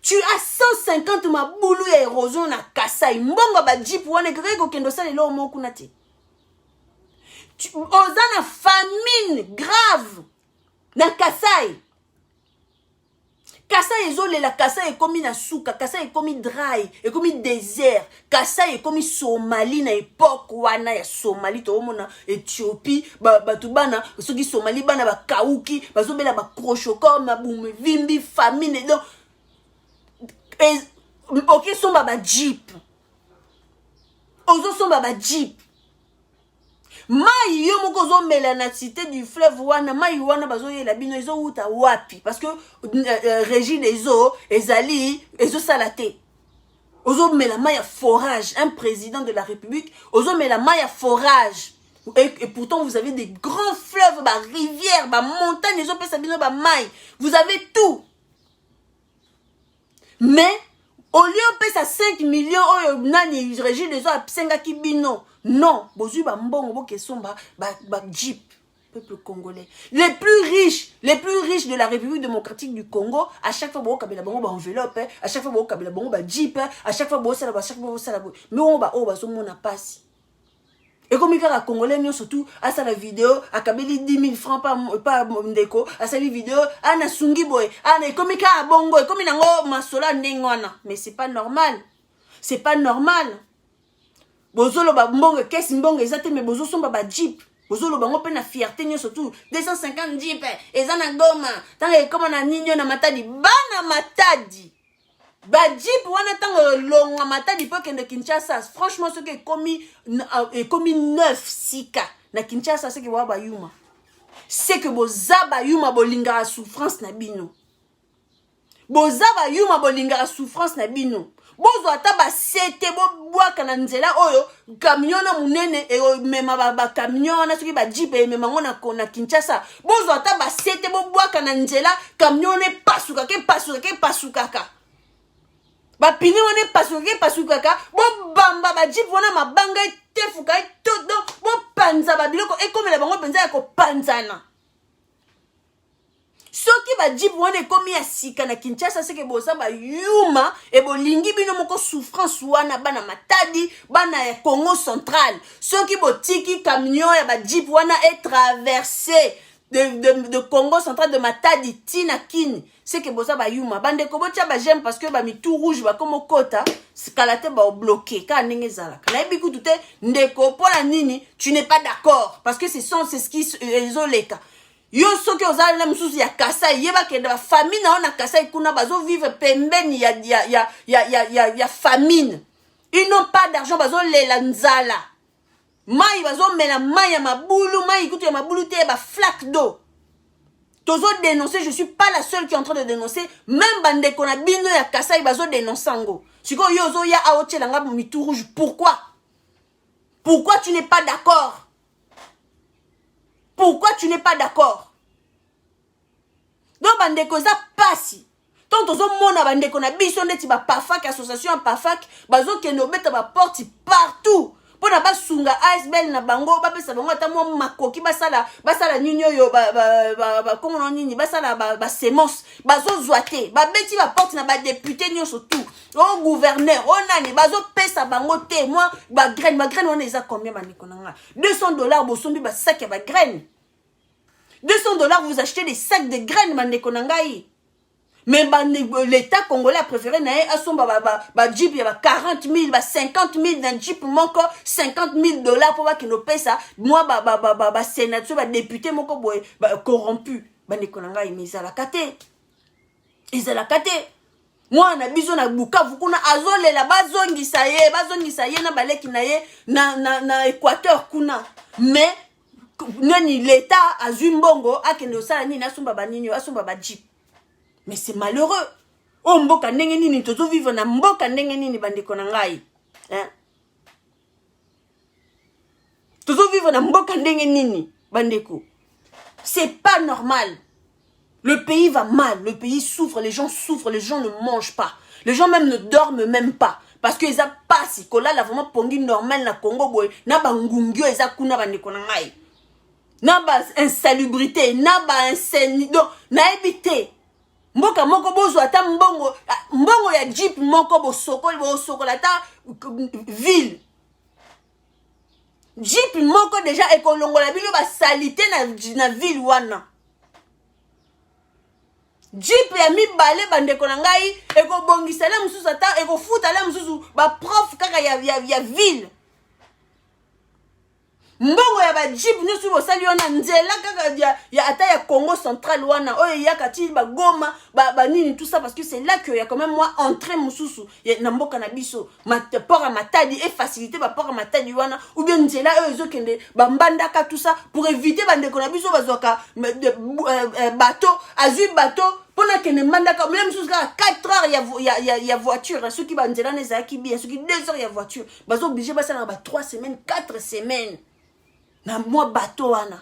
Tu as 150 maboulou ya érosion na Kasai. Mbongo ba jeep wane grego kendo sale lo mo kunati. Tu ozana famine grave na Kasai. Kasai ezole la Kasai ekomi na suka, Kasai ekomi dry, ekomi désert, Kasai ekomi Somalie na époque wana ya Somalie to mona Éthiopie, batu bana soki Somalie bana ba kauki, bazobela ba krochoko ma boum vimbi famine donc ok somba ba jeep. Ozo somba ba jeep. Mai yo moko zo mela na cité du fleuve wana mai wana bazo yela bino ezo uta wapi parce que régie des eaux ezali ezo salaté. Ozo mela mai forage, un président de la République, ozo mela mai forage. Et pourtant vous avez des grands fleuves, ba rivières, ba montagnes, ezo pesa bino ba mai. Vous avez tout. Mais au lieu de payer 5 millions, nani régie des eaux à Psenga Kibino. Non, bozu ba mbongo bo kesomba ba jeep peuple congolais. Les plus riches de la République démocratique du Congo, à chaque fois bo kabela bango ba enveloppe, à chaque fois bo kabela bango ba jeep, à chaque fois bo sala ba chaque fois bo sala bo. Mais on ba so mona passe. Et comme il y a congolais surtout à sa vidéo à kabeli 10 000 francs pas ndeko à sa vidéo ana sungi boy ana comme il y a bongo comme il ngo masola ndengwana mais c'est pas normal. C'est pas normal. Bozolo ba mbongo kesi mbongo ezate mais bozo somba ba jeep bozolo bango pe na fierté nyo surtout 250 jeep ezana Goma tant comme na ninyo na Matadi bana Matadi ba jeep wana tango longa Matadi po kende Kinshasa franchement ce qui est commis 9 sika na Kinshasa c'est que wa ba yuma c'est que bozaba yuma bolinga souffrance na bino bozaba yuma bolinga souffrance na bino. Bozo ataba sete bo boaka na nzela oyo camion na munene e mema ba camion na soki ba jeep e mema ngona na Kinshasa bozo ataba sete bo boaka na nzela camion ne pasuka ka ba pini wane pasuka ka bo bamba ba jeep wana mabanga tefuka todo bo panza ba biloko e komela bango penza ya ko panzana soki ba jeep wana ekomi ya sika na Kinshasa seke boza ba yuma e bolingi bino moko souffrance wana bana Matadi bana ya Congo central soki botiki camion ya ba jeep wana est traversé de Congo central de Matadi tina kini seke boza ba yuma bande ko botia ba j'aime parce que ba mitou rouge ba comme kota skalate ba bloqué ka ndenge zalaka na ebi kutu te ndeko pola nini tu n'es pas d'accord parce que c'est ce qui ezoleka yo soki ozala na mususu ya Kasai yeba kende ba famine na ona Kasai kuna bazo vivre pembeni ya famine ils n'ont pas d'argent bazo lela nzala mai bazo mena mai ya mabulu mai kutu ya mabulu te ba flaque d'eau tozo dénoncer je suis pas la seule qui est en train de dénoncer même bande kona bino ya Kasai bazo dénoncer ngo siko yo zo ya aoche langa mitou rouge pourquoi tu n'es pas d'accord? Pourquoi tu n'es pas d'accord? Donc, bandeko za pasi. Tant tozo mona bandeko na biso ndeti ba pafak association pafak bazo kende obeta ba porte partout. Pona ba sunga iceberg na bango ba pesa bango ata mo makoki basala nyinyo yo ba comment on nini basala ba semence bazo zoate ba beti ba porte na ba député nyonso tout. Au gouverneur on nani bazo pesa bango te moi ba graine on eza combien bandeko nanga $200 bosombi ba sac ya ba graine $200 vous achetez des sacs de graines bandeko nangai. Mais l'État congolais a préféré naé à son ba jeep ya ba 40 000 ba 50 000 d'un jeep moko $50 000 pour ba kino pesa moi ba sénateur ba député moko boy corrompu bandeko nangai mizala kate moi na biso na Bukavu kuna azolela bazongisa ye na baleki na ye na Équateur kuna mais nani l'État azui mbongo akende osala nini asumba banini asumba ba jeep. Mais c'est malheureux. Oh mboka ndenge nini tozo vivre na mboka ndenge nini bandeko na ngai. Hein? Tozo vivre na mboka ndenge nini bandeko. C'est pas normal. Le pays va mal, le pays souffre, les gens souffrent, les gens ne mangent pas. Les gens même ne dorment même pas. Parce que ils a pas si kola la vraiment pongi normal na Congo boy na bangungyo eza kuna bandeko na ngai. Na ba insalubrité, na ba insanido, na éviter. Mboka moko bozo ata mbongo ya jeep moko bosokola ata ville. Jeep moko déjà ekolongola bino ba salité na ville wana. Jeep ya mibale bandeko na ngai ekobongisa la mususu ata ekofuta la mususu ba prof kaka ya ville. Mbongo ya ba jeep nyusu bosali wana nzela kaka ya ata ya Congo central wana oyo ya kati ba Goma ba nini tout ça parce que c'est là que y a quand même moi entrée mususu na mboka na biso port à Matadi et faciliter ba port à Matadi wana ou bien nzela oyo ezokende ba mbandaka tout ça pour éviter bandeko na biso bazoka bateau azui bateau pona kende mandaka même mususu ka 4 heures ya voiture ceux qui ba nzela neza ki bien ceux qui 2 heures ya voiture bazo obligé basala ba 3 semaines 4 semaines. Na moi bateau wana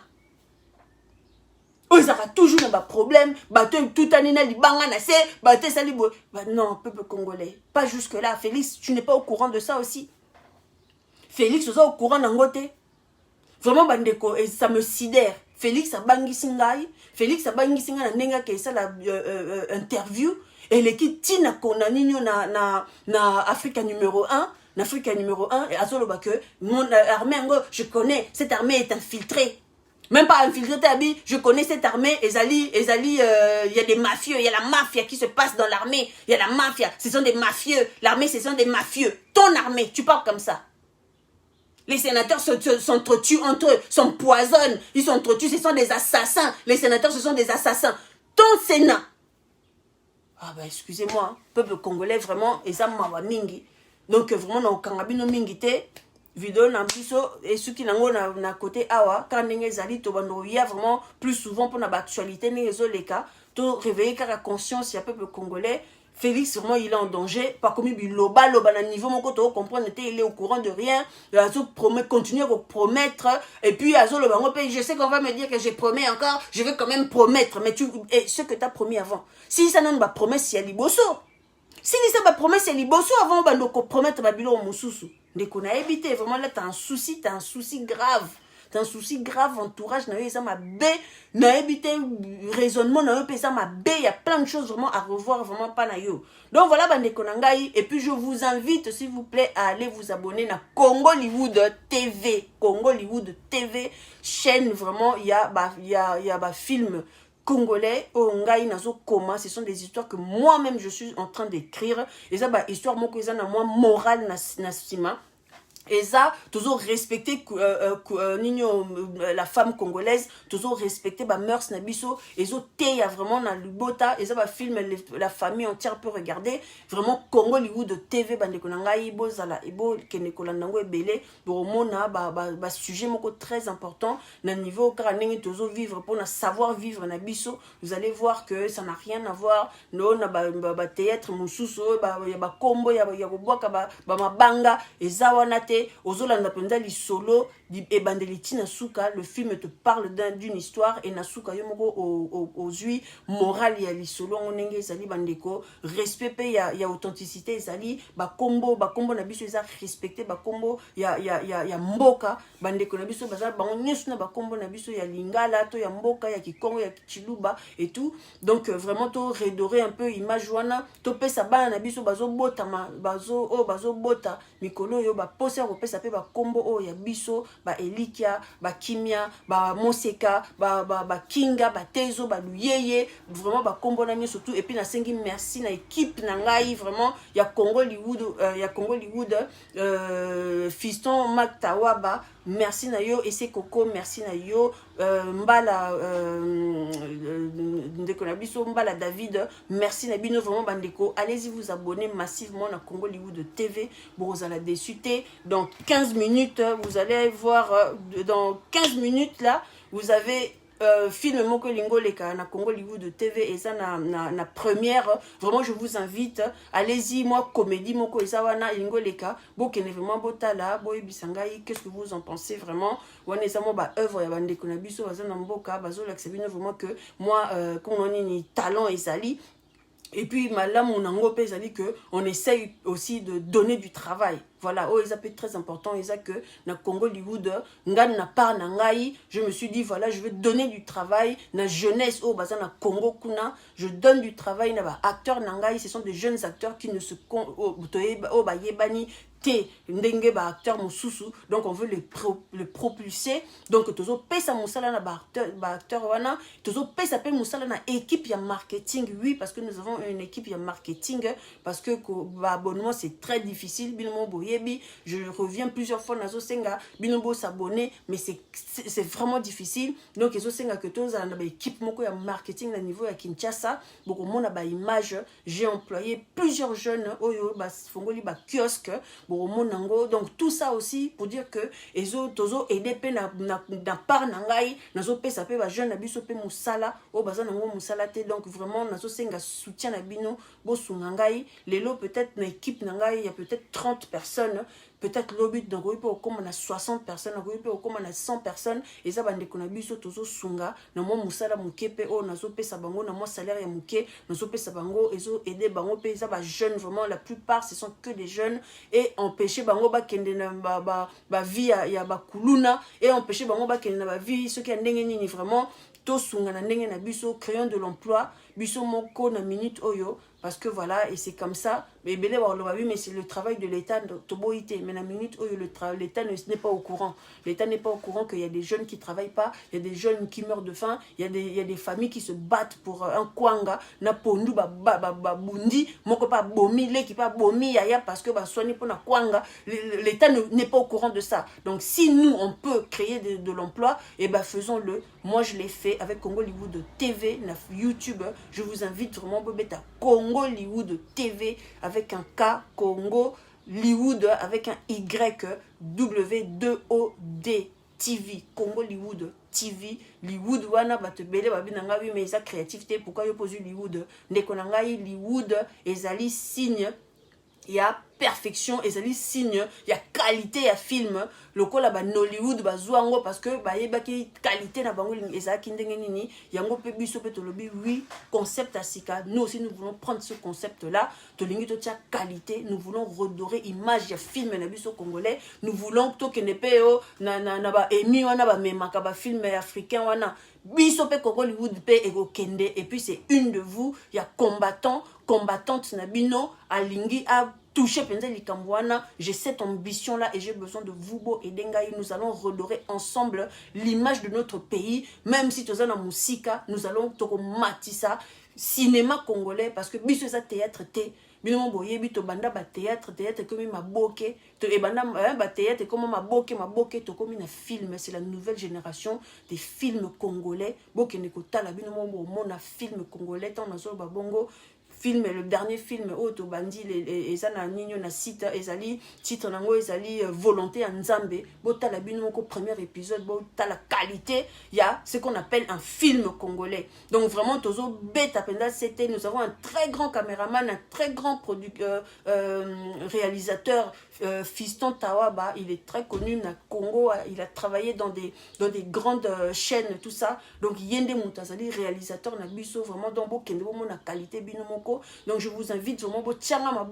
ils ont toujours un problème bateau tout année na libanga na c'est bateau sali bo non peuple congolais pas jusque là. Félix, tu n'es pas au courant de ça aussi? Félix vous êtes au courant d'angote vraiment bandeko et ça me sidère. Félix a bangi singai na nenga ke ça la interview et l'équipe tina kona nino na Afrique numéro 1. L'Afrique numéro 1, et Azoloba que mon armée, je connais, cette armée est infiltrée. Même pas infiltrée, je connais cette armée, il y a des mafieux, il y a la mafia qui se passe dans l'armée, il y a la mafia, ce sont des mafieux, l'armée ce sont des mafieux. Ton armée, tu parles comme ça. Les sénateurs s'entretuent entre eux, s'empoisonnent, ils s'entretuent, ce sont des assassins. Les sénateurs, ce sont des assassins. Ton Sénat. Ah bah excusez-moi, hein, peuple congolais, vraiment, et ça m'a mingi. Donc vraiment na okangabino mingité vidéo na biso et ceux qui nango na côté awa quand ndenge zali to bando ya vraiment plus souvent pour na actualité nezo leka to réveiller car conscience ya peuple congolais. Félix vraiment il est en danger pas comme biloba na niveau mon côté comprendre il est au courant de rien azo promet continuer à promettre et puis azo le bango je sais qu'on va me dire que je promets encore je vais quand même promettre mais et ce que tu as promis avant si ça n'a pas promesse il y a liboso. Si ça va promettre c'est liboso avant de promettre babilo mususu. Ndeko na éviter vraiment là t'as un souci grave. t'as un souci grave, entourage, na yo eza mabe, na ebite raisonnement, na yo pesa mabe, il y a plein de choses vraiment à revoir, vraiment pas na yo. Donc voilà, bandeko na ngai, et puis je vous invite, s'il vous plaît, à aller vous abonner na Congo Hollywood TV, Congo Hollywood TV, chaîne vraiment, il y a film congolais au ngai nazo koma, ce sont des histoires que moi-même je suis en train d'écrire, et ça histoire moko eza na moi morale na sima. Et ça, toujours respecter la femme congolaise, toujours respecter bah mœurs nabiso, et ça il y a vraiment dans le bota, et ça bah film la famille entière peut regarder, vraiment Congo Hollywood TV bande konanga ibo zala ibo kenekolandango ebele, boromona bah sujet moko très important, na niveau karanenge toujours vivre pour na savoir vivre nabiso, vous allez voir que ça n'a rien à voir, non na bah théâtre mususu bah ya ba kombo ya kobwaka ba mabanga et zawanate ozolanda penza lisolo ebandeli tina suka, le film te parle d'une histoire et na suka yo moko ozui morale ya lisolo onenge ezali bandeko, respect pe ya authenticité ezali bakombo na biso eza respecter bakombo ya mboka bandeko na biso baza bango nyesu na bakombo na biso ya lingala to ya mboka ya kikongo ya kichiluba et tout, donc vraiment to redorer un peu image wana to pesa bana na biso bazobota bazobota mikolo yo ba poser kopesa pe bakombo o ya biso ba Elikia ba Kimia ba Moseka ba Kinga ba Tezo ba Luyeye, vraiment bakombo na nyo surtout, et puis na sengi merci na équipe na ngai vraiment ya Congo Hollywood Fiston Maktawaba, merci na yo, et c'est Coco, merci na yo, mbala ndeko na biso mbala David, merci na bino vraiment bandeko, allez-y vous abonner massivement na Congo Hollywood TV, bon vous allez désuter dans 15 minutes, vous allez voir dans 15 minutes là, vous avez film moko lingo leka na Congo Hollywood TV, et ça na première, vraiment je vous invite, allez-y, moi comédie moko eza wana lingo leka bokene vraiment botala boyebisa ngai qu'est-ce que vous en pensez vraiment, wana eza mo ba œuvre ya bandeko na biso baza na mboka bazolakisa bino vraiment que moi comme on ni talent ezali. Et puis, madame, on essaye aussi de donner du travail. Voilà, oh, ça peut être très important. Et ça que, dans Congo Hollywood, je me suis dit, voilà, je vais donner du travail. Dans la jeunesse, oh, dans Congo, je donne du travail. Dans acteurs, ce sont des jeunes acteurs qui ne se ndenge ba acteur mususu, donc on veut le propulser, donc tozo pesa musala na ba acteur wana, tozo pesa pe musala na équipe ya marketing, oui, parce que nous avons une équipe ya marketing, parce que abonnement c'est très difficile, binomo boyebi, je reviens plusieurs fois nazo senga binomo s'abonner, mais c'est vraiment difficile, donc ezo senga que toza na ba équipe moko ya marketing na niveau ya Kinshasa, beaucoup mona ba image, j'ai employé plusieurs jeunes oyo ba fongoli ba kiosque donc tout ça aussi pour dire que ezo tozo aider pe na part na ngai nazo pesa pe ba jeune na biso pe musala o baza nango musala te, donc vraiment nazo senga soutien na bino bo sunga ngai lelo, peut-être na équipe na ngai il y a peut-être 30 personnes, peut-être lobby donc oui pour comme on a 60 personnes, oui pour comme on a 100 personnes, et ça bande ko na biso tozo sunga na mo musala muke pe o nazo pesa bango na mo salaire ya muke nazo pesa bango ezo aider bango pe ça ba jeunes, vraiment la plupart ce sont que des jeunes, et empêcher bango ba kende na ba vie ya ba kuluna, et empêcher bango ba kende na ba vie ce qui a ndenge nini, vraiment to sunga na ndenge na biso, créant de l'emploi biso moko na minute oyo, parce que voilà, et c'est comme ça. Mais oui, mais c'est le travail de l'État, mais la minute où l'État n'est pas au courant. L'État n'est pas au courant qu'il y a des jeunes qui ne travaillent pas, il y a des jeunes qui meurent de faim, il y a des familles qui se battent pour un kwanga, na pondu bundi, moko pa bomi, le qui pa bomi yaya parce que soigner pour na kwanga. L'État n'est pas au courant de ça. Donc si nous on peut créer de l'emploi, et ben faisons-le. Moi je l'ai fait avec Congo Hollywood TV, na YouTube. Je vous invite vraiment à Congo Hollywood TV avec un K, Congo Hollywood avec un Y, W2OD TV, Congo Hollywood TV, Hollywood wana batebele babinanga oui mais ça créativité, pourquoi yo pose Hollywood ndeko nanga Hollywood ezali signe il y a perfection et ça dit signe il y a qualité à film lokola ba Nollywood ba zwango parce que ba yebaki qualité na bango ezaki ndenge nini yango pe biso pe tolobi oui concept asika nous aussi nous voulons prendre ce concept là tolingi to tia qualité nous voulons redorer image ya film na biso congolais nous voulons to kene pe o na ba emi wana ba memaka ba film africain wana biso pe Hollywood pe ekokende et puis c'est une de vous il y a combattante na bino alingi a touché penza likambwana, j'ai cette ambition là et j'ai besoin de vous beau et dengai, nous allons redorer ensemble l'image de notre pays même si tozana musika nous allons toko matisa cinéma congolais parce que biso ça théâtre té bino boye bito banda ba théâtre comme maboke to e banda ba théâtre comme maboke to comme na film c'est la nouvelle génération des films congolais boke ne ko tala bino mo mona film congolais tant na zo ba bongo film le dernier film auto bandi ezana nino na site ezali titre nango ezali volonté en Nzambe bota la bino ko premier épisode bota la qualité il y a ce qu'on appelle un film congolais donc vraiment tozo beta penda c'était nous avons un très grand caméraman un très grand producteur réalisateur Fiston Tawaba il est très connu na Congo il a travaillé dans des grandes chaînes tout ça donc yende mutazali réalisateur na biso vraiment dans bokende bo na qualité bino donc je vous invite vraiment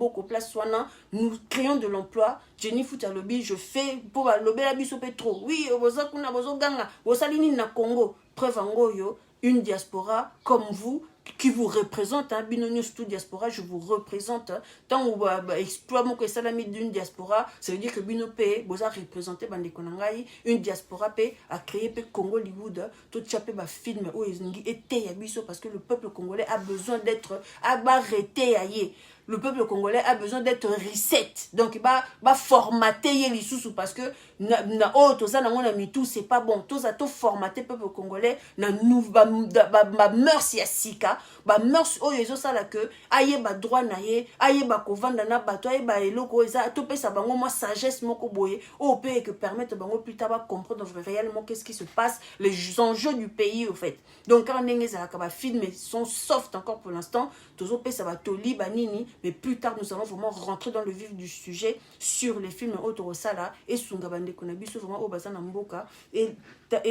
au place soana nous créons de l'emploi Jenny Futalobi je fais pour lobe la biso petro oui boza kuna bozo ganga bosalini na Congo preuve angoyo une diaspora comme vous qui vous représente hein, Binonio tout diaspora je vous représente tant ou exploit mon que salami d'une diaspora ça veut dire que Binopé boza représenter bande konangai une diaspora pe a créé pe Congo Hollywood tout chapé ba film ou été yabiso parce que le peuple congolais a besoin d'être abarrêté aillé le peuple congolais a besoin d'être reset donc va formater les sous parce que na oh tout ça na mona mitou c'est pas bon tout ça tout formater peuple congolais na nou ba mœurs ya sika ba mœurs oh yezo sala que aye ba droit na ye aye ba kovanda na bato aye ba eloko eza to pesa bango moi sagesse moko boye oh peut que permettre bango plus tard ba comprendre réellement qu'est-ce qui se passe les enjeux du pays au fait donc quand ndenge za ka ba film sont soft encore pour l'instant tozo pesa ba toli ba nini mais plus tard nous allons vraiment rentrer dans le vif du sujet sur les films Otorosala et Sunga Bande Konabiso vraiment au Bazana Mboka et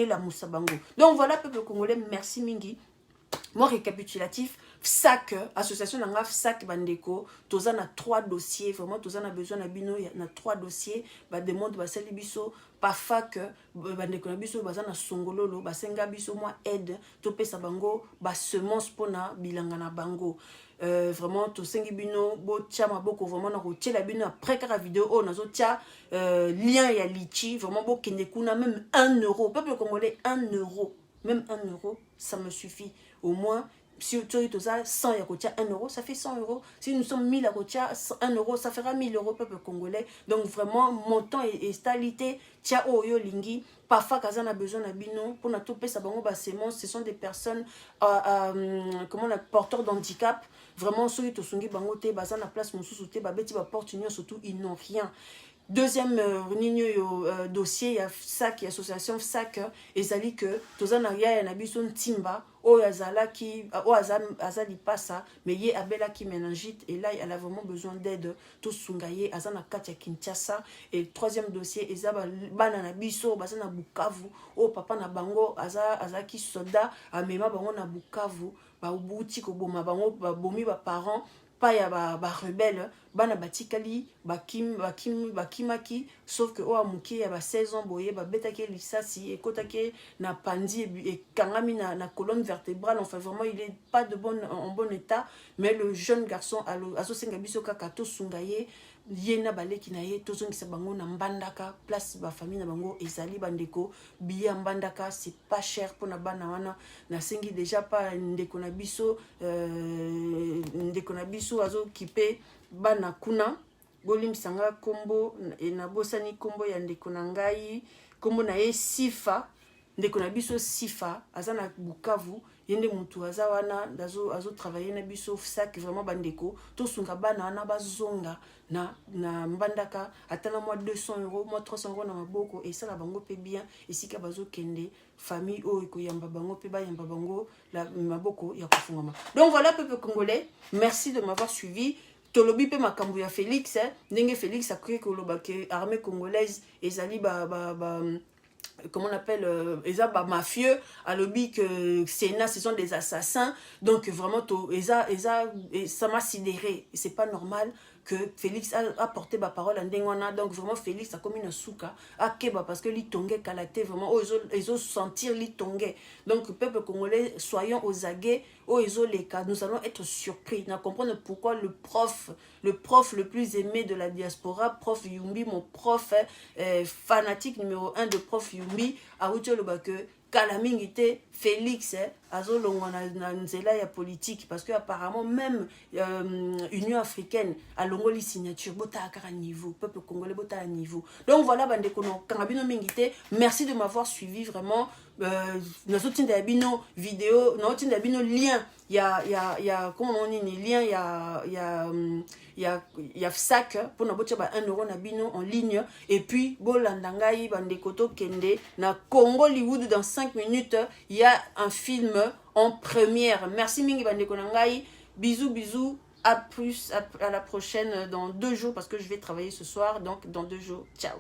la Moussa Bango. Donc voilà peuple congolais, merci Mingi. Mon récapitulatif, FSAC, association d'Angaf FSAC Bandeko, Tozan a 3 dossiers, vraiment Tozan a besoin d'Abino, il y a 3 dossiers, bah demande bah Biso, pas fac, Bandeko Nabiso, Bazan a Songololo, bah Senga Biso, moi aide, Topé Sabango, bah semence pona, Bilangana Bango. Vraiment to sengi bino bo tia maboko vraiment na ko tia la bino après la vidéo oh nazo tia lien ya lichi vraiment bo kende kuna même 1 euro peuple congolais 1 euro même 1 euro ça me suffit au moins si tu as 100 ya ko tia 1 euro ça fait 100 euros si nous sommes 1000 à ko tia 1 euro ça fera 1000 euros peuple congolais donc vraiment montant et stabilité tia oyo lingi parfois quand on a besoin d'abino pour na topé ça bango ba semence ce sont des personnes comment on a porteurs d'handicap vraiment ceux qui sont bango te baza na place mosusu te ba beti ba porte union surtout ils n'ont rien. Deuxième dossier, il y a SAC, association SAC, et ça dit que tozana ya na biso timba o yazala qui o azali passa mais yé abela qui méningite et là elle a vraiment besoin d'aide tout sungaye azana katia Kinshasa et troisième dossier ezaba bana na biso bazana Bukavu o papa na bango azaki soda amema bango na Bukavu ba ubuti ko boma bango ba bomi ba parents pas ya ba rebelle bana batikali bakimaki sauf que o amuki ya ba 16 ans boye ba betake lisasi et kotake na pandi et kangami na colonne vertébrale enfin vraiment il est pas de en bon état mais le jeune garçon azo senga biso kaka to sungaye yena baleki na ye tozongisa bango na mbandaka place ba famille na bango ezali bandeko biya mbandaka c'est pas cher pour na bana wana na sengi déjà pas ndeko na biso azo kipe bana kuna bolimisanga kombo na bosani kombo ya ndeko na ngai kombo na ye Sifa ndeko na biso Sifa azana Bukavu yende mutu aza wana azo travailler na biso SAC vraiment bandeko to sunga bana wana bazonga na mbandaka atana moi 200 euros moi 300 euros na maboko et ça la bango pe bien et sika bazo kende famille o ko yamba bango pe ba yamba bango la maboko ya kufungama. Donc voilà peuple congolais, merci de m'avoir suivi. tolobi pe makambo ya Félix ndenge Félix akoki koloba ke armée congolaise ezali comment on appelle mafieux à lobby que Sénat ce sont des assassins donc vraiment ça m'a sidéré c'est pas normal que Félix a porté ma parole en Dengwana donc vraiment Félix a comme une souka a keba parce que li tongue kalaté vraiment ils ont sentir li tongue donc peuple congolais soyons aux aguets les cas nous allons être surpris na comprendre pourquoi le prof le plus aimé de la diaspora prof Yumbi mon prof fanatique numéro 1 de prof Yumbi a outé le que kala mingi te Félix azolongwa na nzela ya politique parce que apparemment même Union africaine a longoli signature bota à niveau peuple congolais bota à niveau donc voilà bande kono kangabino mingi te merci de m'avoir suivi vraiment nous autres bino vidéo nous autres bino lien il y a comment on dit lien il y a sac pour na botia ba 1 euro na bino en ligne et puis bolandangai bande koto kende na Congo Hollywood dans 5 minutes il y a un film en première merci mingi bande konangai bisous à plus à la prochaine dans 2 jours parce que je vais travailler ce soir donc dans 2 jours ciao.